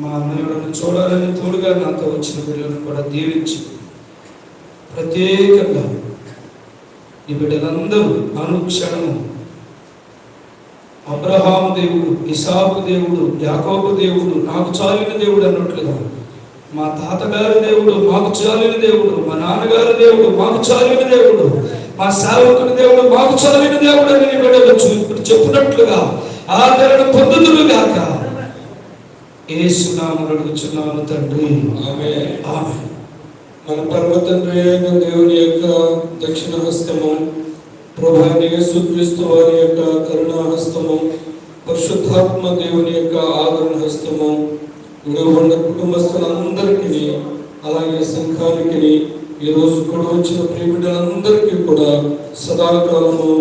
మా అన్నయ్యను చూడాలని తోడుగా నాతో వచ్చిన బిడ్డలను కూడా దీవించి ప్రత్యేకంగా ఈ బిడ్డలందరూ అనుక్షణము అబ్రహాము దేవుడు, ఇసాకు దేవుడు, యాకోబు దేవుడు, నాకు చాలిన దేవుడు అన్నట్లుగా మా తాతగారి దేవుడు మాకు చాలిన దేవుడు, మా నాన్నగారి దేవుడు మాకు చాలిన దేవుడు, మా సేవకుని దేవుడు మాకు చాలిన దేవుడు అని బిడ్డలు చెప్పినట్లుగా ఆదరణ పొందుదురుగాక యేసు నామములో అడుగుచున్నాను తండ్రి, ఆమేన్. ఆమేన్. మన పరమ తండ్రి అయిన దేవుని యొక్క దక్షిణ హస్తము, ప్రభువైన యేసుక్రీస్తు వారి యొక్క కరుణా హస్తము, పరిశుద్ధాత్మ దేవుని యొక్క ఆదరణ హస్తము ఉన్న కుటుంబస్తులందరికీ, అలాగే సంఘానికి, ఈరోజు కూడా వచ్చిన ప్రియబిడ్డలందరికీ కూడా సదాకాలము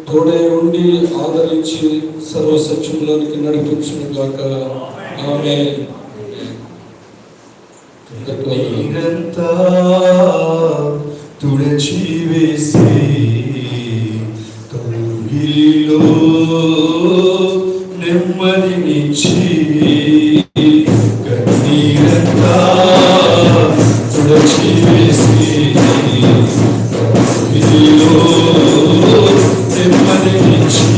తోడే ఉండి ఆదరించి సర్వసత్యంలోనికి నడిపించుగాక. ఆమేన్. నీరంతా తుడచివేసి కౌగిలిలో నెమ్మదినిచ్చి, కన్నీరంతా తుడచివేసి కౌగిలిలో నెమ్మదినిచ్చి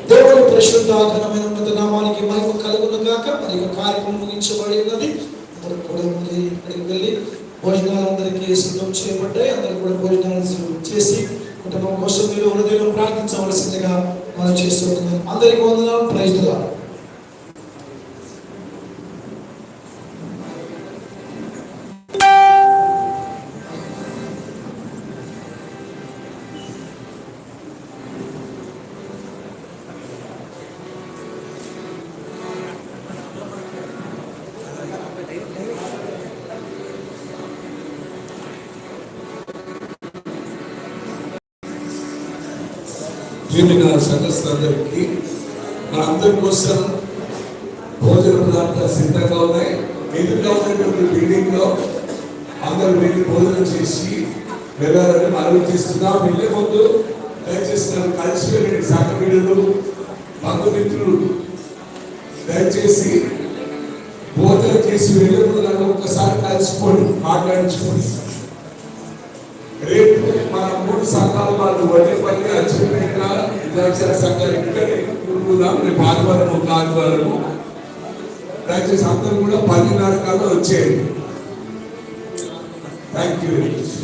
దేవుని పరిశుద్ధ ఘనమైన ఉన్నత నామానికి మహిమ కలుగును గాక. మరి కార్యక్రమం ముగించబడి ఉన్నది. అందరూ కూడా మరి ఇక్కడికి వెళ్ళి భోజనాలు అందరికీ సిద్ధం చేయబడ్డాయి. అందరూ కూడా భోజనాలు చేసి కుటుంబం కోసం మీరు హృదయంలో ప్రార్థించవలసిందిగా మనం చేస్తున్నాం. అందరికీ వందనాలు. Praise the lord. సంఘస్థులందరికీ మన అందరి కోసం భోజన పదార్థాలు సిద్ధంగా ఉన్నాయి. ఎదురుగా ఉన్నటువంటి బిల్డింగ్ లో అందరూ వెళ్ళి భోజనం చేసి వెళ్ళాలని మనవి చేస్తున్నాం. వెళ్ళే ముందు దయచేసి నన్ను కలిసి వెళ్ళండి. సంఘ బిడ్డలు, బంధుమిత్రులు దయచేసి భోజనం చేసి వెళ్ళే ముందు నన్ను ఒక్కసారి కలిసిపోండి, మాట్లాడించుకోండి. రేపు మన 3 సంఘాల వాళ్ళు వడ్డేపల్లి, అచ్చంపేట, విద్యాక్షర సంఘాలు ఇక్కడే కూడుకుందాం. రేపు ఆదివారము దయచేసి అందరూ కూడా 10:30 కల్లా వచ్చేయండి. Thank you very much.